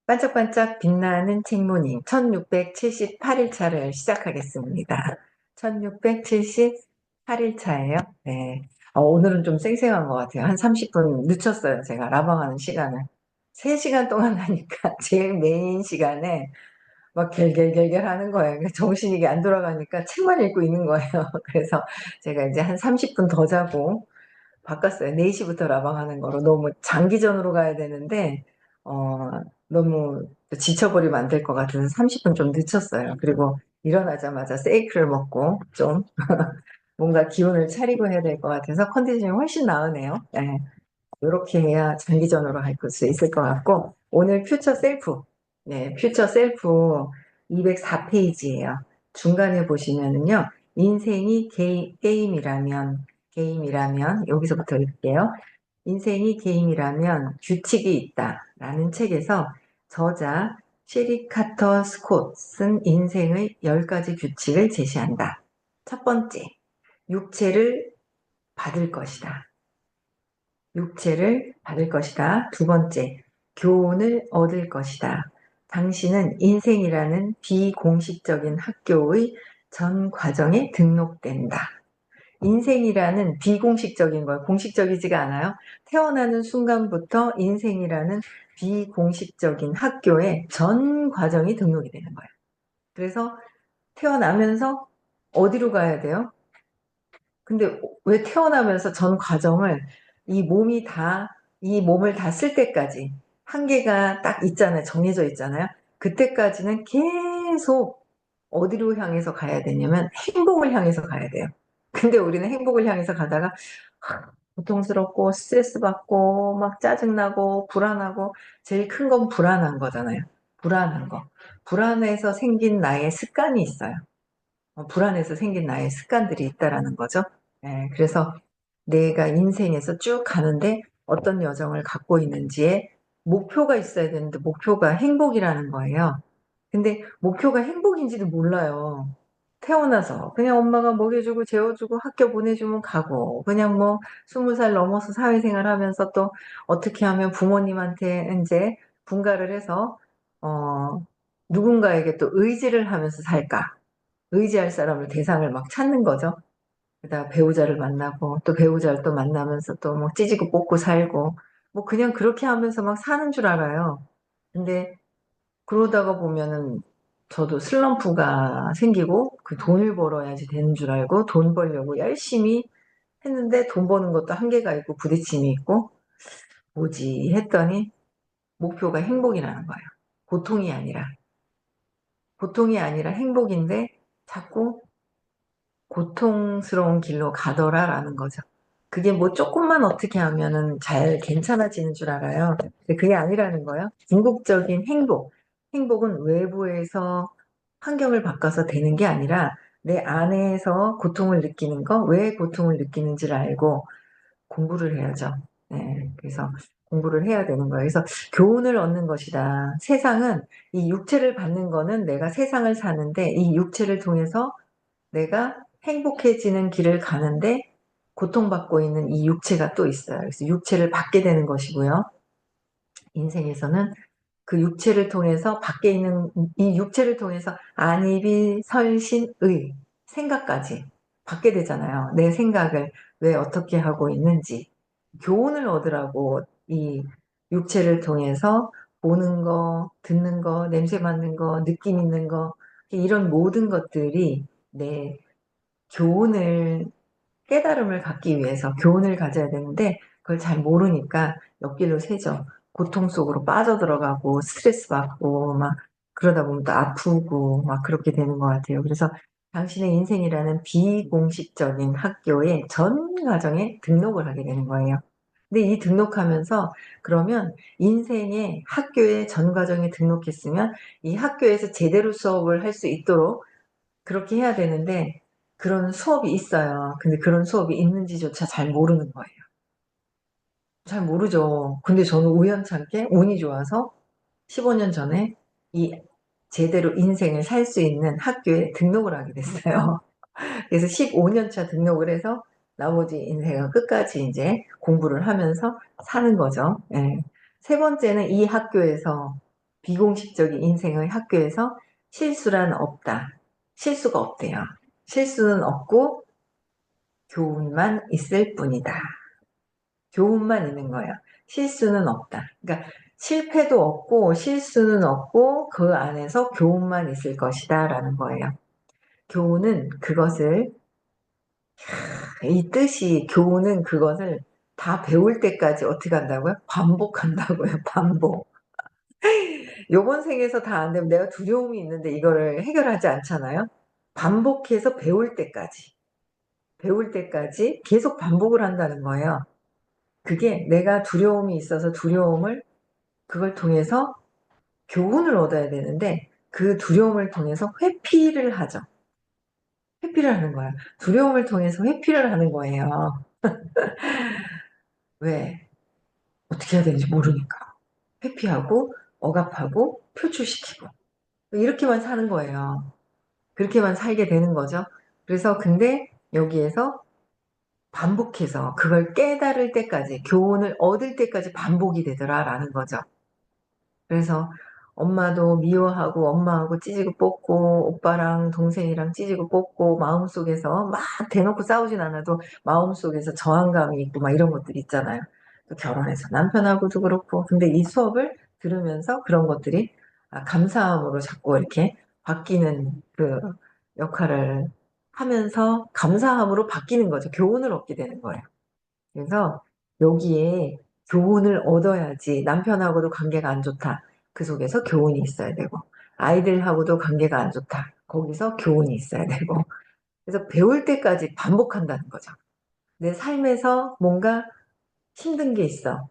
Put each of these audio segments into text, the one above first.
반짝반짝 빛나는 책모닝 1678일차를 시작하겠습니다. 1678일차예요. 네. 오늘은 좀 쌩쌩한 것 같아요. 한 30분 늦췄어요. 제가 라방하는 시간을. 3시간 동안 하니까 제일 메인 시간에 막 갤갤갤갤 하는 거예요. 정신이 이게 안 돌아가니까 책만 읽고 있는 거예요. 그래서 제가 이제 한 30분 더 자고 바꿨어요. 4시부터 라방하는 거로. 너무 장기전으로 가야 되는데 너무 지쳐버리면 안 될 것 같아서 30분 좀 늦췄어요. 그리고 일어나자마자 세이크를 먹고 좀 뭔가 기운을 차리고 해야 될 것 같아서 컨디션이 훨씬 나으네요. 네. 이렇게 해야 장기전으로 갈 수 있을 것 같고, 오늘 퓨처 셀프, 네, 퓨처 셀프 204페이지예요. 중간에 보시면은요, 인생이 게임이라면, 여기서부터 읽을게요. 인생이 게임이라면 규칙이 있다라는 책에서 저자 시리 카터 스콧은 인생의 10가지 규칙을 제시한다. 첫 번째, 육체를 받을 것이다. 육체를 받을 것이다. 두 번째, 교훈을 얻을 것이다. 당신은 인생이라는 비공식적인 학교의 전 과정에 등록된다. 인생이라는 비공식적인 걸 공식적이지가 않아요. 태어나는 순간부터 인생이라는 비공식적인 학교에 전 과정이 등록이 되는 거예요. 그래서 태어나면서 어디로 가야 돼요? 근데 왜 태어나면서 전 과정을 이 몸을 다 쓸 때까지 한계가 딱 있잖아요. 정해져 있잖아요. 그때까지는 계속 어디로 향해서 가야 되냐면 행복을 향해서 가야 돼요. 근데 우리는 행복을 향해서 가다가 고통스럽고 스트레스 받고 막 짜증나고 불안하고 제일 큰 건 불안한 거잖아요. 불안한 거. 불안해서 생긴 나의 습관이 있어요. 불안해서 생긴 나의 습관들이 있다라는 거죠. 예, 그래서 내가 인생에서 쭉 가는데 어떤 여정을 갖고 있는지에 목표가 있어야 되는데 목표가 행복이라는 거예요. 근데 목표가 행복인지도 몰라요. 태어나서 그냥 엄마가 먹여주고 재워주고 학교 보내주면 가고 그냥 뭐 20살 넘어서 사회생활 하면서 또 어떻게 하면 부모님한테 이제 분가를 해서 누군가에게 또 의지를 하면서 살까? 의지할 사람을 대상을 막 찾는 거죠. 그다가 배우자를 만나고 또 배우자를 또 만나면서 또 뭐 찌지고 뽑고 살고 뭐 그냥 그렇게 하면서 막 사는 줄 알아요. 근데 그러다가 보면은 저도 슬럼프가 생기고 그 돈을 벌어야지 되는 줄 알고 돈 벌려고 열심히 했는데 돈 버는 것도 한계가 있고 부딪힘이 있고 뭐지 했더니 목표가 행복이라는 거예요. 고통이 아니라. 고통이 아니라 행복인데 자꾸 고통스러운 길로 가더라라는 거죠. 그게 뭐 조금만 어떻게 하면은 잘 괜찮아지는 줄 알아요. 근데 그게 아니라는 거예요. 궁극적인 행복. 행복은 외부에서 환경을 바꿔서 되는 게 아니라 내 안에서 고통을 느끼는 거, 왜 고통을 느끼는지를 알고 공부를 해야죠. 네, 그래서 공부를 해야 되는 거예요. 그래서 교훈을 얻는 것이다. 세상은 이 육체를 받는 거는 내가 세상을 사는데 이 육체를 통해서 내가 행복해지는 길을 가는데 고통받고 있는 이 육체가 또 있어요. 그래서 육체를 받게 되는 것이고요. 인생에서는 그 육체를 통해서 밖에 있는 이 육체를 통해서 안이비 설신의 생각까지 받게 되잖아요. 내 생각을 왜 어떻게 하고 있는지 교훈을 얻으라고 이 육체를 통해서 보는 거, 듣는 거, 냄새 맡는 거, 느낌 있는 거 이런 모든 것들이 내 교훈을 깨달음을 갖기 위해서 교훈을 가져야 되는데 그걸 잘 모르니까 옆길로 새죠. 고통 속으로 빠져들어가고 스트레스 받고 막 그러다 보면 또 아프고 막 그렇게 되는 것 같아요. 그래서 당신의 인생이라는 비공식적인 학교의 전 과정에 등록을 하게 되는 거예요. 근데 이 등록하면서 그러면 인생의 학교의 전 과정에 등록했으면 이 학교에서 제대로 수업을 할 수 있도록 그렇게 해야 되는데 그런 수업이 있어요. 근데 그런 수업이 있는지조차 잘 모르는 거예요. 잘 모르죠. 근데 저는 우연찮게 운이 좋아서 15년 전에 이 제대로 인생을 살 수 있는 학교에 등록을 하게 됐어요. 그래서 15년 차 등록을 해서 나머지 인생은 끝까지 이제 공부를 하면서 사는 거죠. 예. 세 번째는 이 학교에서 비공식적인 인생의 학교에서 실수란 없다. 실수가 없대요. 실수는 없고 교훈만 있을 뿐이다. 교훈만 있는 거예요. 실수는 없다. 그러니까 실패도 없고 실수는 없고 그 안에서 교훈만 있을 것이다 라는 거예요. 교훈은 그것을, 이 뜻이 교훈은 그것을 다 배울 때까지 어떻게 한다고요? 반복한다고요. 반복. 요번 생에서 다 안 되면 내가 두려움이 있는데 이거를 해결하지 않잖아요. 반복해서 배울 때까지 계속 반복을 한다는 거예요. 그게 내가 두려움이 있어서 두려움을, 그걸 통해서 교훈을 얻어야 되는데 그 두려움을 통해서 회피를 하죠. 회피를 하는 거예요. 두려움을 통해서 회피를 하는 거예요. 왜? 어떻게 해야 되는지 모르니까. 회피하고 억압하고 표출시키고 이렇게만 사는 거예요. 그렇게만 살게 되는 거죠. 그래서 근데 여기에서 반복해서 그걸 깨달을 때까지, 교훈을 얻을 때까지 반복이 되더라라는 거죠. 그래서 엄마도 미워하고 엄마하고 찌지고 뽑고 오빠랑 동생이랑 찌지고 뽑고 마음속에서 막 대놓고 싸우진 않아도 마음속에서 저항감이 있고 막 이런 것들 있잖아요. 또 결혼해서 남편하고도 그렇고. 근데 이 수업을 들으면서 그런 것들이 감사함으로 자꾸 이렇게 바뀌는 그 역할을 하면서 감사함으로 바뀌는 거죠. 교훈을 얻게 되는 거예요. 그래서 여기에 교훈을 얻어야지. 남편하고도 관계가 안 좋다. 그 속에서 교훈이 있어야 되고, 아이들하고도 관계가 안 좋다. 거기서 교훈이 있어야 되고. 그래서 배울 때까지 반복한다는 거죠. 내 삶에서 뭔가 힘든 게 있어.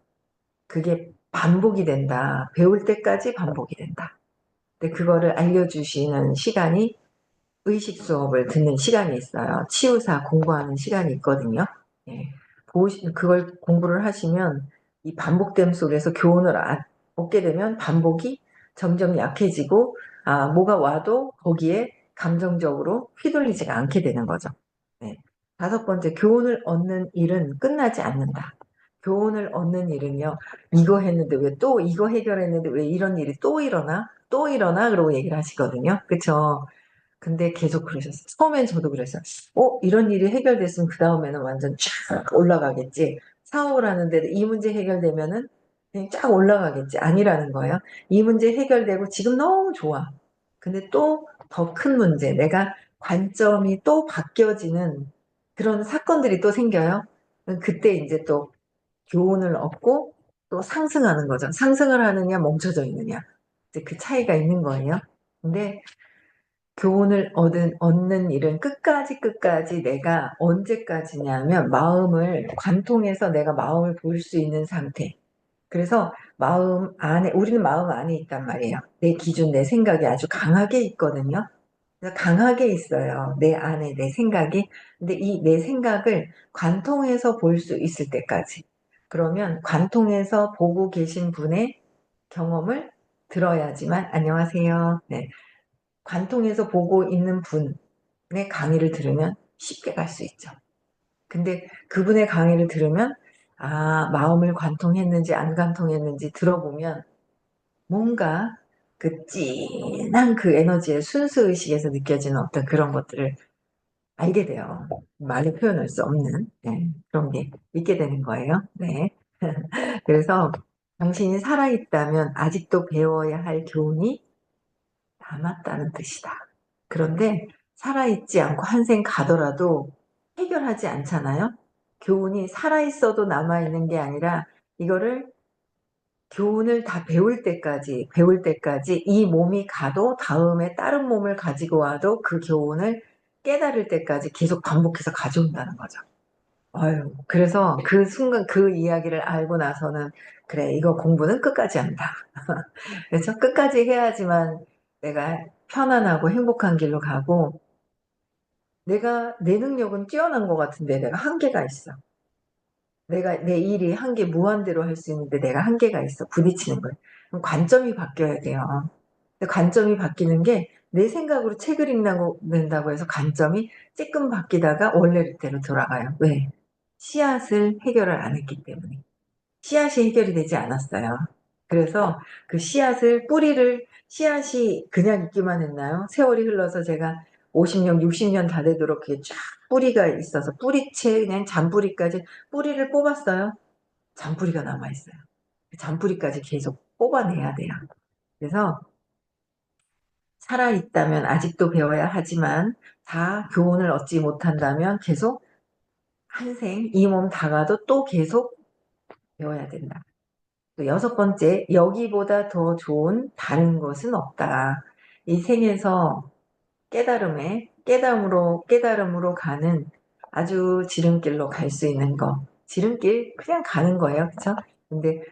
그게 반복이 된다. 배울 때까지 반복이 된다. 근데 그거를 알려주시는 시간이 의식 수업을 듣는 시간이 있어요. 치유사 공부하는 시간이 있거든요. 예. 그걸 공부를 하시면 이 반복됨 속에서 교훈을 얻게 되면 반복이 점점 약해지고, 뭐가 와도 거기에 감정적으로 휘둘리지가 않게 되는 거죠. 네. 다섯 번째, 교훈을 얻는 일은 끝나지 않는다. 교훈을 얻는 일은요, 이거 했는데 왜 또 이거 해결했는데 왜 이런 일이 또 일어나? 또 일어나? 그러고 얘기를 하시거든요. 그쵸? 근데 계속 그러셨어요. 처음엔 저도 그랬어요. 이런 일이 해결됐으면 그 다음에는 완전 쫙 올라가겠지. 사업을 하는데 이 문제 해결되면은 그냥 쫙 올라가겠지. 아니라는 거예요. 이 문제 해결되고 지금 너무 좋아. 근데 또 더 큰 문제, 내가 관점이 또 바뀌어지는 그런 사건들이 또 생겨요. 그때 이제 또 교훈을 얻고 또 상승하는 거죠. 상승을 하느냐, 멈춰져 있느냐. 이제 그 차이가 있는 거예요. 근데 교훈을 얻는 일은 끝까지 내가 언제까지냐면 마음을 관통해서 내가 마음을 볼 수 있는 상태. 그래서 마음 안에, 우리는 마음 안에 있단 말이에요. 내 기준, 내 생각이 아주 강하게 있거든요. 그래서 강하게 있어요. 내 안에 내 생각이. 근데 이 내 생각을 관통해서 볼 수 있을 때까지. 그러면 관통해서 보고 계신 분의 경험을 들어야지만, 안녕하세요. 네. 관통해서 보고 있는 분의 강의를 들으면 쉽게 갈 수 있죠. 근데 그분의 강의를 들으면 마음을 관통했는지 안 관통했는지 들어보면 뭔가 그 진한 그 에너지의 순수의식에서 느껴지는 어떤 그런 것들을 알게 돼요. 말로 표현할 수 없는, 네, 그런 게 있게 되는 거예요. 네. 그래서 당신이 살아있다면 아직도 배워야 할 교훈이 남았다는 뜻이다. 그런데 살아있지 않고 한 생 가더라도 해결하지 않잖아요. 교훈이 살아있어도 남아있는 게 아니라 이거를, 교훈을 다 배울 때까지 이 몸이 가도 다음에 다른 몸을 가지고 와도 그 교훈을 깨달을 때까지 계속 반복해서 가져온다는 거죠. 아유, 그래서 그 순간 그 이야기를 알고 나서는 그래, 이거 공부는 끝까지 한다. 그래서 끝까지 해야지만 내가 편안하고 행복한 길로 가고, 내 능력은 뛰어난 것 같은데 내가 한계가 있어. 내 일이 무한대로 할 수 있는데 내가 한계가 있어. 부딪히는 거예요. 그럼 관점이 바뀌어야 돼요. 근데 관점이 바뀌는 게 내 생각으로 책을 읽는다고 해서 관점이 찔끔 바뀌다가 원래대로 돌아가요. 왜? 씨앗을 해결을 안 했기 때문에. 씨앗이 해결이 되지 않았어요. 그래서 그 씨앗을 뿌리를 씨앗이 그냥 있기만 했나요? 세월이 흘러서 제가 50년, 60년 다 되도록 그게 쫙 뿌리가 있어서 뿌리채 그냥 잔뿌리까지 뿌리를 뽑았어요. 잔뿌리가 남아있어요. 그 잔뿌리까지 계속 뽑아내야 돼요. 그래서 살아있다면 아직도 배워야 하지만 다 교훈을 얻지 못한다면 계속 한 생, 이 몸 다가도 또 계속 배워야 된다. 또 여섯 번째, 여기보다 더 좋은 다른 것은 없다. 이 생에서 깨달음으로 가는 아주 지름길로 갈 수 있는 거. 지름길 그냥 가는 거예요. 그쵸? 근데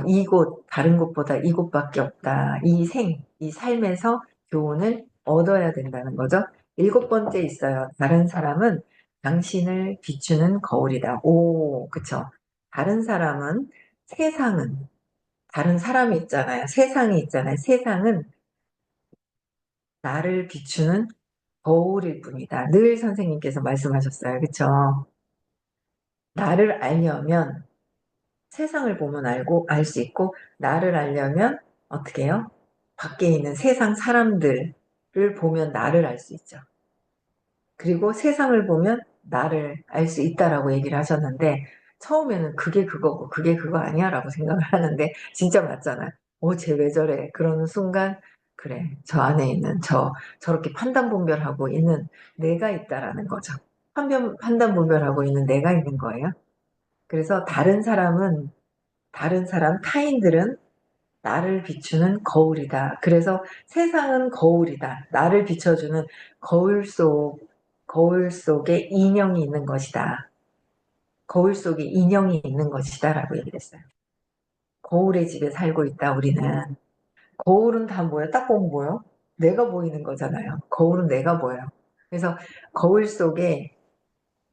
이곳, 다른 곳보다 이곳밖에 없다. 이 삶에서 교훈을 얻어야 된다는 거죠. 일곱 번째 있어요. 다른 사람은 당신을 비추는 거울이다. 오, 그쵸? 다른 사람은, 세상은, 다른 사람이 있잖아요. 세상이 있잖아요. 세상은 나를 비추는 거울일 뿐이다. 늘 선생님께서 말씀하셨어요. 그쵸? 나를 알려면 세상을 보면 알 수 있고, 나를 알려면 어떻게 해요? 밖에 있는 세상 사람들을 보면 나를 알 수 있죠. 그리고 세상을 보면 나를 알 수 있다라고 얘기를 하셨는데, 처음에는 그게 그거고 그게 그거 아니야 라고 생각을 하는데 진짜 맞잖아요. 쟤 왜 저래? 그러는 순간 그래, 저 안에 있는 저렇게 판단 분별하고 있는 내가 있다라는 거죠. 판단 분별하고 있는 내가 있는 거예요. 그래서 다른 사람, 타인들은 나를 비추는 거울이다. 그래서 세상은 거울이다. 나를 비춰주는 거울 거울 속에 인형이 있는 것이다. 거울 속에 인형이 있는 것이다. 라고 얘기를 했어요. 거울의 집에 살고 있다, 우리는. 거울은 다 뭐예요? 딱 보면 뭐예요? 내가 보이는 거잖아요. 거울은 내가 보여요. 그래서 거울 속에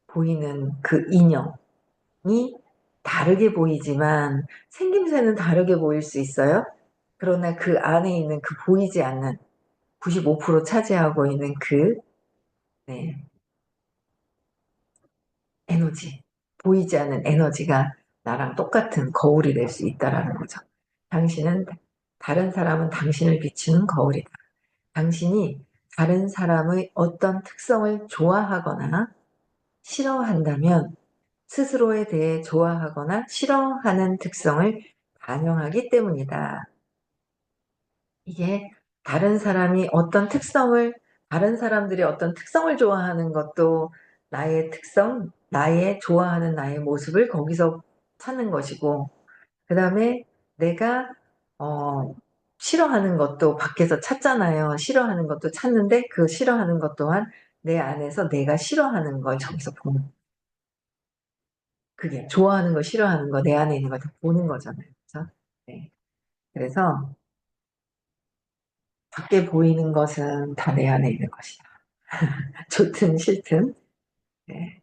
보이는 그 인형이 다르게 보이지만 생김새는 다르게 보일 수 있어요. 그러나 그 안에 있는 그 보이지 않는 95% 차지하고 있는 네, 에너지, 보이지 않는 에너지가 나랑 똑같은 거울이 될 수 있다라는 거죠. 당신은, 다른 사람은 당신을 비추는 거울이다. 당신이 다른 사람의 어떤 특성을 좋아하거나 싫어한다면 스스로에 대해 좋아하거나 싫어하는 특성을 반영하기 때문이다. 이게 다른 사람이 어떤 특성을, 다른 사람들이 어떤 특성을 좋아하는 것도 나의 특성, 나의 좋아하는 나의 모습을 거기서 찾는 것이고, 그 다음에 내가, 어, 싫어하는 것도 밖에서 찾잖아요. 싫어하는 것도 찾는데 그 싫어하는 것 또한 내 안에서 내가 싫어하는 걸 저기서 보는, 그게 좋아하는 거, 싫어하는 거, 내 안에 있는 걸 다 보는 거잖아요. 그죠? 네. 그래서 밖에 보이는 것은 다 내 안에 있는 것이다. 좋든 싫든. 네.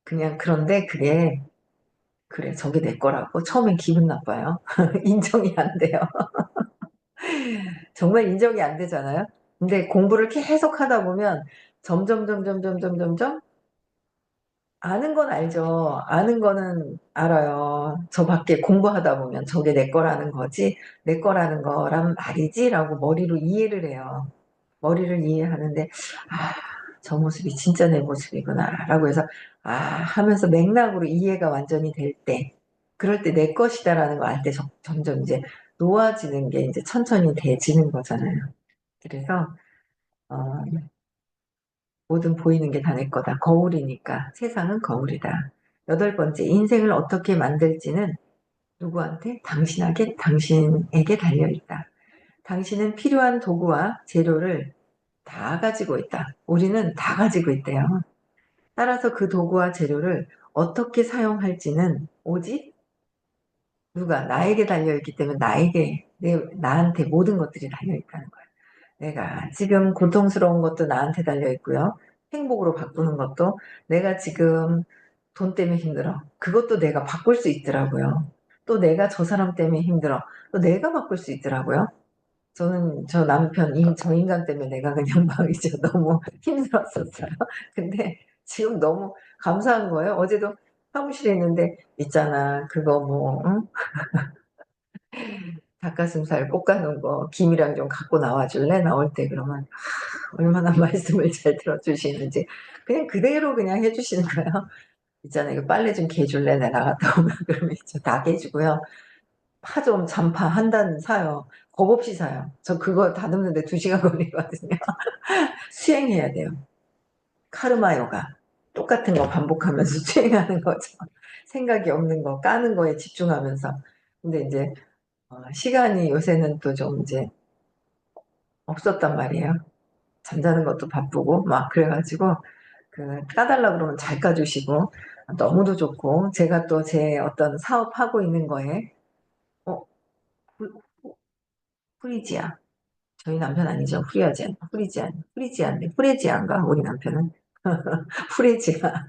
그냥 그런데 그게 그래 저게 내 거라고 처음엔 기분 나빠요. 인정이 안 돼요. 정말 인정이 안 되잖아요. 근데 공부를 계속 하다 보면 점점 아는 건 알죠. 아는 거는 알아요. 저 밖에 공부하다 보면 저게 내 거라는 거지, 내 거라는 거란 말이지라고 머리로 이해를 해요. 머리를 이해하는데, 아, 저 모습이 진짜 내 모습이구나라고 해서 하면서 맥락으로 이해가 완전히 될 때, 그럴 때 내 것이다라는 거 알 때 점점 이제 놓아지는 게 이제 천천히 돼지는 거잖아요. 그래서 어, 모든 보이는 게 다 내 거다. 거울이니까. 세상은 거울이다. 여덟 번째, 인생을 어떻게 만들지는 누구한테? 당신에게 달려있다. 당신은 필요한 도구와 재료를 다 가지고 있다. 우리는 다 가지고 있대요. 따라서 그 도구와 재료를 어떻게 사용할지는 오직 나에게 달려있기 때문에 나한테 모든 것들이 달려있다는 거예요. 내가 지금 고통스러운 것도 나한테 달려있고요. 행복으로 바꾸는 것도, 내가 지금 돈 때문에 힘들어. 그것도 내가 바꿀 수 있더라고요. 또 내가 저 사람 때문에 힘들어. 또 내가 바꿀 수 있더라고요. 저는 저 남편, 저 인간 때문에 내가 그냥 막 이제 너무 힘들었었어요. 근데 지금 너무 감사한 거예요. 어제도 사무실에 있는데, 있잖아. 그거 뭐, 응? 닭가슴살 볶아놓은 거 김이랑 좀 갖고 나와줄래? 나올 때 그러면 얼마나 말씀을 잘 들어주시는지 그냥 그대로 그냥 해주시는 거예요. 있잖아요. 이거 빨래 좀 개줄래? 내가 나갔다 오면 그러면 이제 다 개주고요. 파 좀 잔파 한 단 사요. 겁 없이 사요. 저 그거 다듬는데 2시간 걸리거든요. 수행해야 돼요. 카르마 요가. 똑같은 거 반복하면서 수행하는 거죠. 생각이 없는 거, 까는 거에 집중하면서. 근데 이제 시간이 요새는 또 좀 이제 없었단 말이에요. 잠자는 것도 바쁘고 막 그래가지고 그 까달라 그러면 잘 까주시고 너무도 좋고 제가 또 제 어떤 사업하고 있는 거에 어 후- 후리지아 저희 남편 아니죠. 후리아지안 후리지안가 우리 남편은 후레지아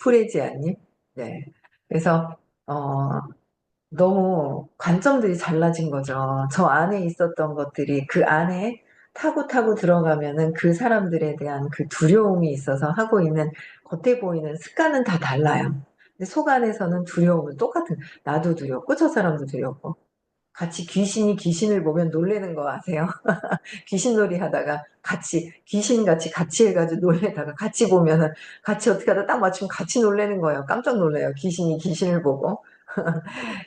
후레지아님 네 그래서 어 너무 관점들이 달라진 거죠. 저 안에 있었던 것들이 그 안에 타고 들어가면은 그 사람들에 대한 그 두려움이 있어서 하고 있는 겉에 보이는 습관은 다 달라요. 근데 속 안에서는 두려움은 똑같은, 나도 두렵고 저 사람도 두렵고 같이 귀신이 귀신을 보면 놀래는 거 아세요? 귀신놀이 하다가 같이 귀신같이 같이 해가지고 놀래다가 같이 보면은 같이 어떻게 하다 딱 맞추면 같이 놀래는 거예요. 깜짝 놀래요. 귀신이 귀신을 보고.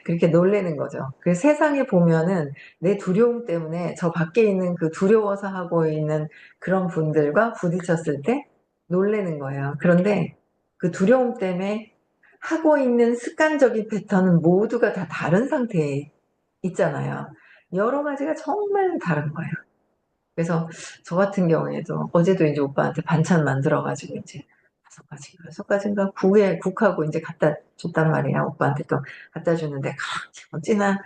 그렇게 놀래는 거죠. 그 세상에 보면은 내 두려움 때문에 저 밖에 있는 그 두려워서 하고 있는 그런 분들과 부딪혔을 때 놀래는 거예요. 그런데 그 두려움 때문에 하고 있는 습관적인 패턴은 모두가 다 다른 상태에 있잖아요. 여러 가지가 정말 다른 거예요. 그래서 저 같은 경우에도 어제도 이제 오빠한테 반찬 만들어가지고 이제 5가지인가 6가지인가 국하고 이제 갖다 줬단 말이야. 오빠한테 또 갖다 주는데 어찌나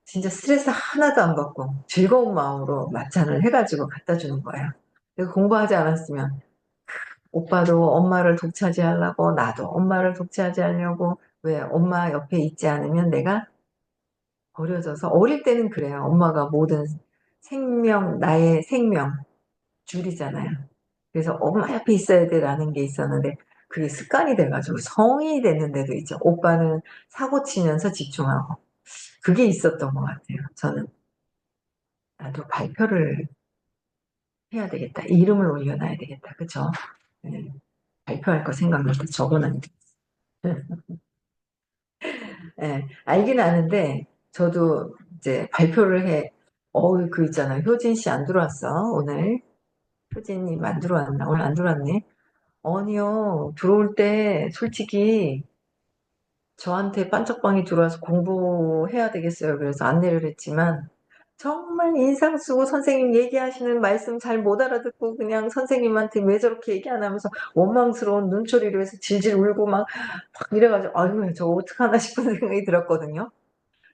진짜 스트레스 하나도 안 받고 즐거운 마음으로 맞찬을 해가지고 갖다 주는 거예요. 내가 공부하지 않았으면 오빠도 엄마를 독차지하려고 나도 엄마를 독차지하려고 왜 엄마 옆에 있지 않으면 내가 버려져서 어릴 때는 그래요. 엄마가 모든 생명 나의 생명 줄이잖아요. 그래서 엄마 옆에 있어야 돼라는 게 있었는데 그게 습관이 돼가지고 성인이 됐는데도 있죠. 오빠는 사고 치면서 집중하고 그게 있었던 것 같아요. 저는 나도 발표를 해야 되겠다. 이름을 올려놔야 되겠다. 그쵸? 네. 발표할 거 생각날 때 적어놔야 돼. 네. 알긴 아는데 저도 이제 발표를 해. 그 있잖아. 효진 씨 안 들어왔어 오늘. 효진님 안 들어왔나? 오늘 안 들어왔네. 아니요. 들어올 때 솔직히 저한테 빤짝방이 들어와서 공부해야 되겠어요. 그래서 안내를 했지만 정말 인상 쓰고 선생님 얘기하시는 말씀 잘 못 알아듣고 그냥 선생님한테 왜 저렇게 얘기 안 하면서 원망스러운 눈초리로 해서 질질 울고 막 이래가지고 아유 저 어떡하나 싶은 생각이 들었거든요.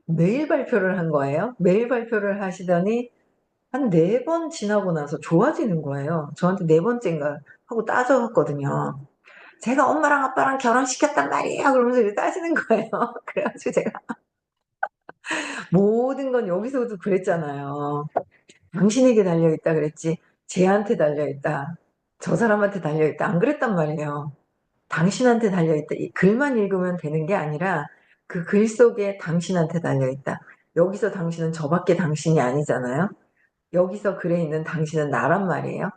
매일 발표를 한 거예요. 매일 발표를 하시더니 한 4번 지나고 나서 좋아지는 거예요. 저한테 4번째인가 하고 따져왔거든요. 제가 엄마랑 아빠랑 결혼시켰단 말이에요. 그러면서 이렇게 따지는 거예요. 그래가지고 제가 모든 건 여기서도 그랬잖아요. 당신에게 달려있다 그랬지 쟤한테 달려있다. 저 사람한테 달려있다. 안 그랬단 말이에요. 당신한테 달려있다. 이 글만 읽으면 되는 게 아니라 그 글 속에 당신한테 달려있다. 여기서 당신은 저밖에 당신이 아니잖아요. 여기서 글에 있는 당신은 나란 말이에요.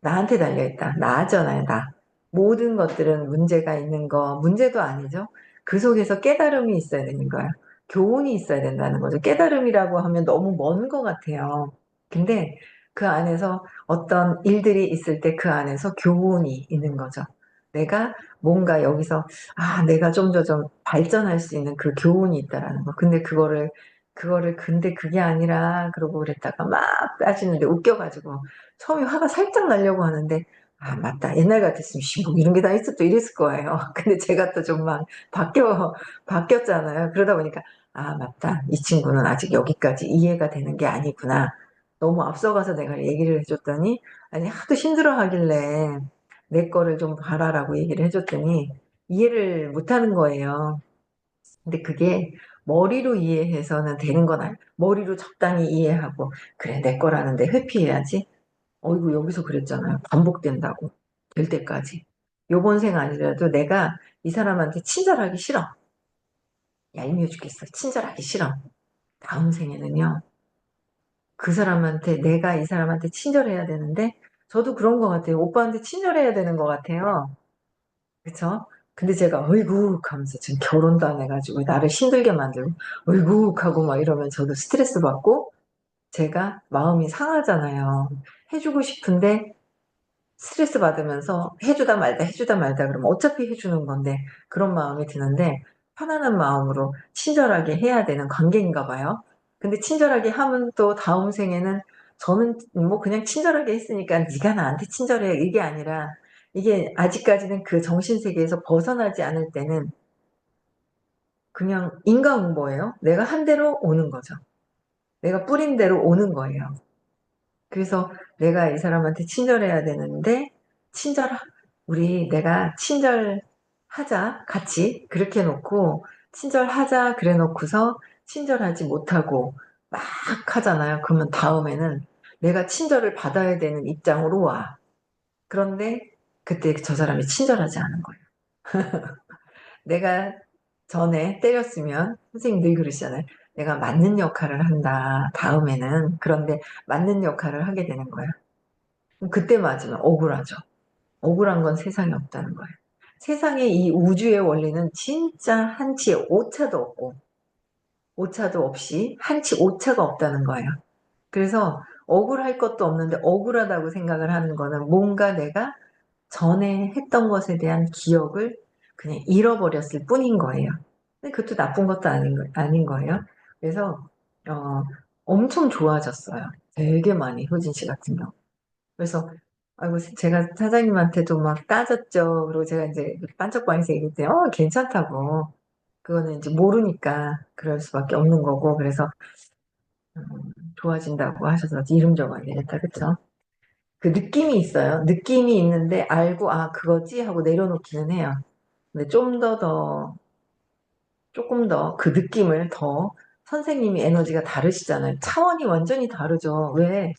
나한테 달려있다. 나잖아요, 나. 모든 것들은 문제가 있는 거, 문제도 아니죠. 그 속에서 깨달음이 있어야 되는 거예요. 교훈이 있어야 된다는 거죠. 깨달음이라고 하면 너무 먼 것 같아요. 근데 그 안에서 어떤 일들이 있을 때 그 안에서 교훈이 있는 거죠. 내가 뭔가 여기서, 내가 좀 더 좀 발전할 수 있는 그 교훈이 있다라는 거. 근데 근데 그게 아니라, 그러고 그랬다가 막 따지는데 웃겨가지고, 처음에 화가 살짝 나려고 하는데 맞다. 옛날 같았으면 뭐 이런 게 다 있어 또 이랬을 거예요. 근데 제가 또 좀 막 바뀌었잖아요. 그러다 보니까 맞다. 이 친구는 아직 여기까지 이해가 되는 게 아니구나. 너무 앞서가서 내가 얘기를 해줬더니 아니 하도 힘들어하길래 내 거를 좀 봐라라고 얘기를 해줬더니 이해를 못하는 거예요. 근데 그게 머리로 이해해서는 되는 건 아니에요. 머리로 적당히 이해하고 그래 내 거라는데 회피해야지. 어이구 여기서 그랬잖아요. 반복된다고. 될 때까지. 요번 생 아니라도 내가 이 사람한테 친절하기 싫어. 얄미워 죽겠어. 친절하기 싫어. 다음 생에는요, 그 사람한테, 내가 이 사람한테 친절해야 되는데, 저도 그런 것 같아요. 오빠한테 친절해야 되는 것 같아요. 그쵸? 근데 제가 어이구 하면서 지금 결혼도 안 해가지고 나를 힘들게 만들고 어이구 하고 막 이러면 저도 스트레스 받고 제가 마음이 상하잖아요. 해주고 싶은데 스트레스 받으면서 해주다 말다 해주다 말다 그러면 어차피 해주는 건데 그런 마음이 드는데 편안한 마음으로 친절하게 해야 되는 관계인가 봐요. 근데 친절하게 하면 또 다음 생에는 저는 뭐 그냥 친절하게 했으니까 네가 나한테 친절해 이게 아니라 이게 아직까지는 그 정신세계에서 벗어나지 않을 때는 그냥 인과응보예요. 내가 한 대로 오는 거죠. 내가 뿌린 대로 오는 거예요. 그래서 내가 이 사람한테 친절해야 되는데 친절 우리 내가 친절하자 같이 그렇게 놓고 친절하자 그래 놓고서 친절하지 못하고 막 하잖아요. 그러면 다음에는 내가 친절을 받아야 되는 입장으로 와. 그런데 그때 저 사람이 친절하지 않은 거예요. 내가 전에 때렸으면 선생님 늘 그러시잖아요. 내가 맞는 역할을 한다. 다음에는 그런데 맞는 역할을 하게 되는 거예요. 그때 맞으면 억울하죠. 억울한 건 세상에 없다는 거예요. 세상에 이 우주의 원리는 진짜 한치 오차도 없고 오차도 없이 한치 오차가 없다는 거예요. 그래서 억울할 것도 없는데 억울하다고 생각을 하는 거는 뭔가 내가 전에 했던 것에 대한 기억을 그냥 잃어버렸을 뿐인 거예요. 근데 그것도 나쁜 것도 아닌 거예요. 그래서 어, 엄청 좋아졌어요. 되게 많이 효진 씨 같은 경우. 그래서 아이고 제가 사장님한테도 막 따졌죠. 그리고 제가 이제 빤짝반에서 얘기했더니 괜찮다고. 그거는 이제 모르니까 그럴 수밖에 없는 거고 그래서 좋아진다고 하셔서 이름 적어야 되겠다. 그쵸? 그 느낌이 있어요. 느낌이 있는데 알고 그거지 하고 내려놓기는 해요. 근데 조금 더 그 느낌을 더 선생님이 에너지가 다르시잖아요. 차원이 완전히 다르죠. 왜?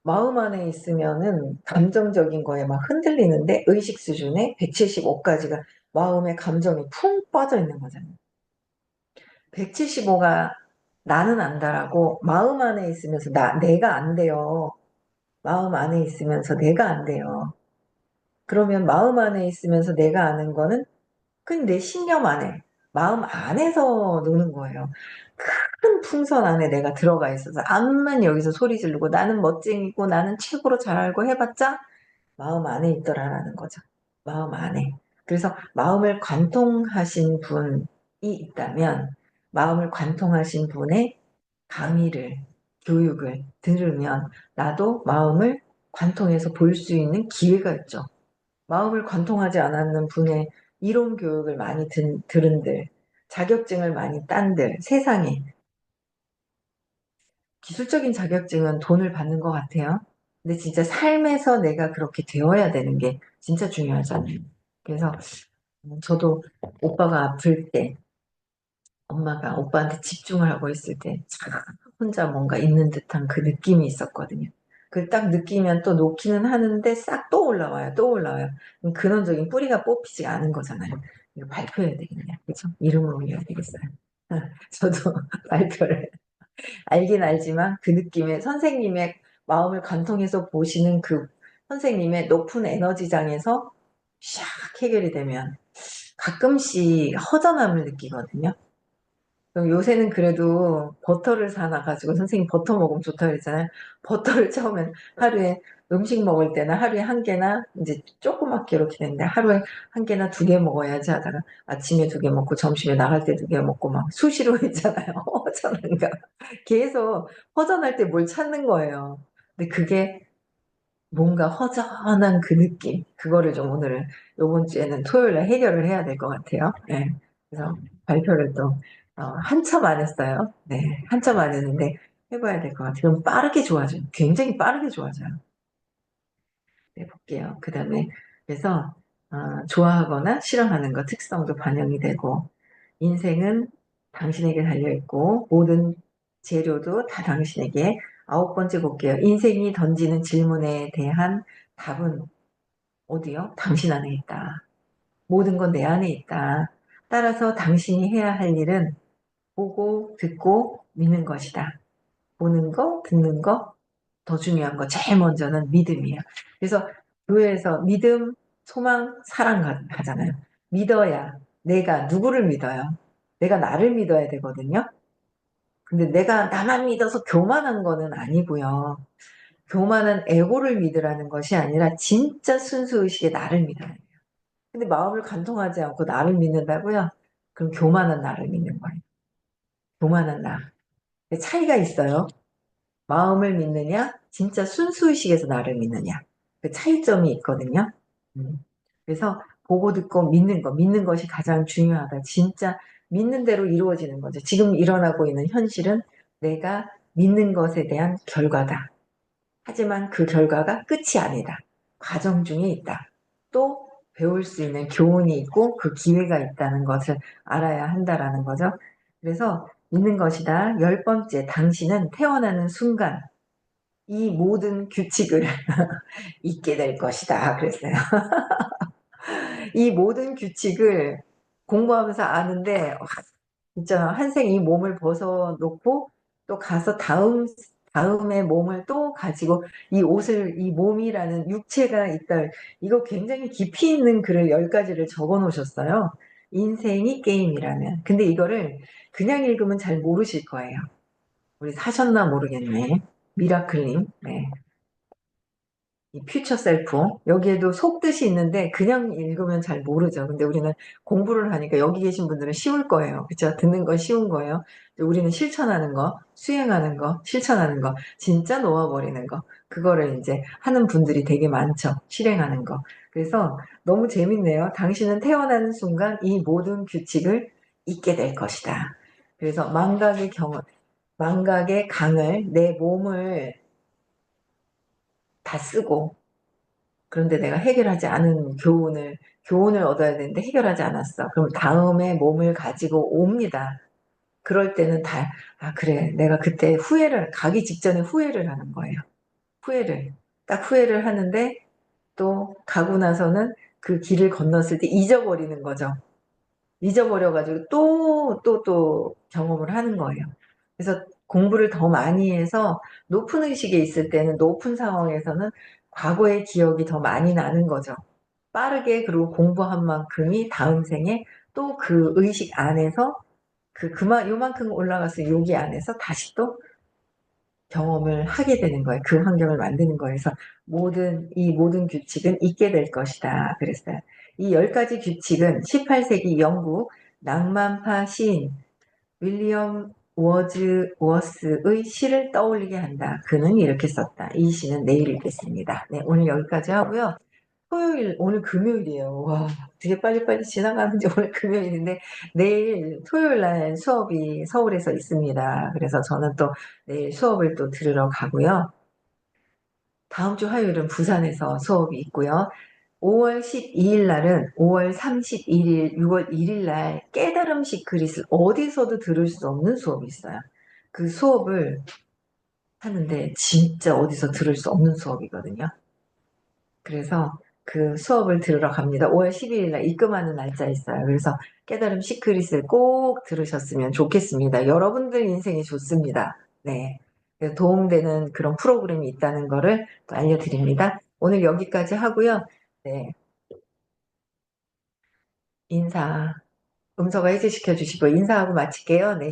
마음 안에 있으면은 감정적인 거에 막 흔들리는데 의식 수준에 175까지가 마음의 감정이 푹 빠져 있는 거잖아요. 175가 나는 안다라고 마음 안에 있으면서 내가 안 돼요. 마음 안에 있으면서 내가 안 돼요. 그러면 마음 안에 있으면서 내가 아는 거는 그냥 내 신념 안에, 마음 안에서 노는 거예요. 큰 풍선 안에 내가 들어가 있어서 암만 여기서 소리 지르고 나는 멋쟁이고 나는 최고로 잘 알고 해봤자 마음 안에 있더라라는 거죠. 마음 안에. 그래서 마음을 관통하신 분이 있다면 마음을 관통하신 분의 강의를, 교육을 들으면 나도 마음을 관통해서 볼 수 있는 기회가 있죠. 마음을 관통하지 않았는 분의 이론 교육을 많이 들은들, 자격증을 많이 딴들, 세상에 기술적인 자격증은 돈을 받는 것 같아요. 근데 진짜 삶에서 내가 그렇게 되어야 되는 게 진짜 중요하잖아요. 그래서 저도 오빠가 아플 때 엄마가 오빠한테 집중을 하고 있을 때 혼자 뭔가 있는 듯한 그 느낌이 있었거든요. 그 딱 느끼면 또 놓기는 하는데 싹 또 올라와요. 또 올라와요. 근원적인 뿌리가 뽑히지가 않은 거잖아요. 이거 발표해야 되겠네요. 그죠? 이름을 올려야 되겠어요. 저도 발표를 알긴 알지만 그 느낌의 선생님의 마음을 관통해서 보시는 그 선생님의 높은 에너지장에서 샥 해결이 되면 가끔씩 허전함을 느끼거든요. 그럼 요새는 그래도 버터를 사놔가지고 선생님 버터 먹으면 좋다 그랬잖아요. 버터를 처음엔 하루에 음식 먹을 때는 하루에 한 개나 이제 조그맣게 이렇게 되는데 하루에 한 개나 두 개 먹어야지 하다가 아침에 두 개 먹고 점심에 나갈 때 두 개 먹고 막 수시로 했잖아요. 허전한가. 계속 허전할 때 뭘 찾는 거예요. 근데 그게 뭔가 허전한 그 느낌 그거를 좀 오늘은 요번 주에는 토요일에 해결을 해야 될 것 같아요. 네. 그래서 발표를 또 한참 안 했어요. 네, 한참 안 했는데 해봐야 될 것 같아요. 그럼 빠르게 좋아져요. 굉장히 빠르게 좋아져요. 네, 볼게요. 그 다음에 그래서 좋아하거나 싫어하는 것 특성도 반영이 되고 인생은 당신에게 달려있고 모든 재료도 다 당신에게 아홉 번째 볼게요. 인생이 던지는 질문에 대한 답은 어디요? 당신 안에 있다. 모든 건 내 안에 있다. 따라서 당신이 해야 할 일은 보고, 듣고, 믿는 것이다. 보는 거, 듣는 거, 더 중요한 거, 제일 먼저는 믿음이에요. 그래서 교회에서 믿음, 소망, 사랑 하잖아요. 믿어야 내가 누구를 믿어요? 내가 나를 믿어야 되거든요. 근데 내가 나만 믿어서 교만한 거는 아니고요. 교만한 에고를 믿으라는 것이 아니라 진짜 순수의식의 나를 믿어야 돼요. 근데 마음을 간통하지 않고 나를 믿는다고요? 그럼 교만한 나를 믿는 거예요. 교만한 나. 차이가 있어요. 마음을 믿느냐, 진짜 순수의식에서 나를 믿느냐. 그 차이점이 있거든요. 그래서 보고 듣고 믿는 것이 가장 중요하다. 진짜 믿는 대로 이루어지는 거죠. 지금 일어나고 있는 현실은 내가 믿는 것에 대한 결과다. 하지만 그 결과가 끝이 아니다. 과정 중에 있다. 또 배울 수 있는 교훈이 있고 그 기회가 있다는 것을 알아야 한다라는 거죠. 그래서 믿는 것이다. 10번째, 당신은 태어나는 순간 이 모든 규칙을 잊게 될 것이다. 그랬어요. 이 모든 규칙을 공부하면서 아는데 진짜 한생 이 몸을 벗어놓고 또 가서 다음의 몸을 또 가지고 이 몸이라는 육체가 있다. 이거 굉장히 깊이 있는 글을 10가지를 적어 놓으셨어요. 인생이 게임이라면. 근데 이거를 그냥 읽으면 잘 모르실 거예요. 우리 사셨나 모르겠네. 미라클님. 네. 이 퓨처 셀프 여기에도 속뜻이 있는데 그냥 읽으면 잘 모르죠. 근데 우리는 공부를 하니까 여기 계신 분들은 쉬울 거예요. 그렇죠? 듣는 건 쉬운 거예요. 우리는 실천하는 거, 수행하는 거, 실천하는 거, 진짜 놓아버리는 거 그거를 이제 하는 분들이 되게 많죠. 실행하는 거. 그래서 너무 재밌네요. 당신은 태어나는 순간 이 모든 규칙을 잊게 될 것이다. 그래서 망각의 강을 내 몸을 다 쓰고 그런데 내가 해결하지 않은 교훈을 얻어야 되는데 해결하지 않았어. 그럼 다음에 몸을 가지고 옵니다. 그럴 때는 그래. 내가 그때 가기 직전에 후회를 하는 거예요. 딱 후회를 하는데 또 가고 나서는 그 길을 건넜을 때 잊어버리는 거죠. 잊어버려가지고 또 경험을 하는 거예요. 그래서 공부를 더 많이 해서 높은 의식에 있을 때는 높은 상황에서는 과거의 기억이 더 많이 나는 거죠. 빠르게 그리고 공부한 만큼이 다음 생에 또 그 의식 안에서 요만큼 올라가서 여기 안에서 다시 또 경험을 하게 되는 거예요. 그 환경을 만드는 거예요. 그래서 이 모든 규칙은 있게 될 것이다. 그랬어요. 이 10가지 규칙은 18세기 영국 낭만파 시인 윌리엄 워스의 시를 떠올리게 한다. 그는 이렇게 썼다. 이 시는 내일 읽겠습니다. 네, 오늘 여기까지 하고요. 오늘 금요일이에요. 와, 되게 빨리빨리 지나가는지 오늘 금요일인데, 내일 토요일 날 수업이 서울에서 있습니다. 그래서 저는 또 내일 수업을 또 들으러 가고요. 다음 주 화요일은 부산에서 수업이 있고요. 5월 12일 날은 5월 31일, 6월 1일 날 깨달음식 그릿을 어디서도 들을 수 없는 수업이 있어요. 그 수업을 하는데 진짜 어디서 들을 수 없는 수업이거든요. 그래서 그 수업을 들으러 갑니다. 5월 12일 날 입금하는 날짜 있어요. 그래서 깨달음 시크릿을 꼭 들으셨으면 좋겠습니다. 여러분들 인생이 좋습니다. 네. 그래서 도움되는 그런 프로그램이 있다는 거를 또 알려드립니다. 오늘 여기까지 하고요. 네. 음서가 해제시켜 주시고 인사하고 마칠게요. 네.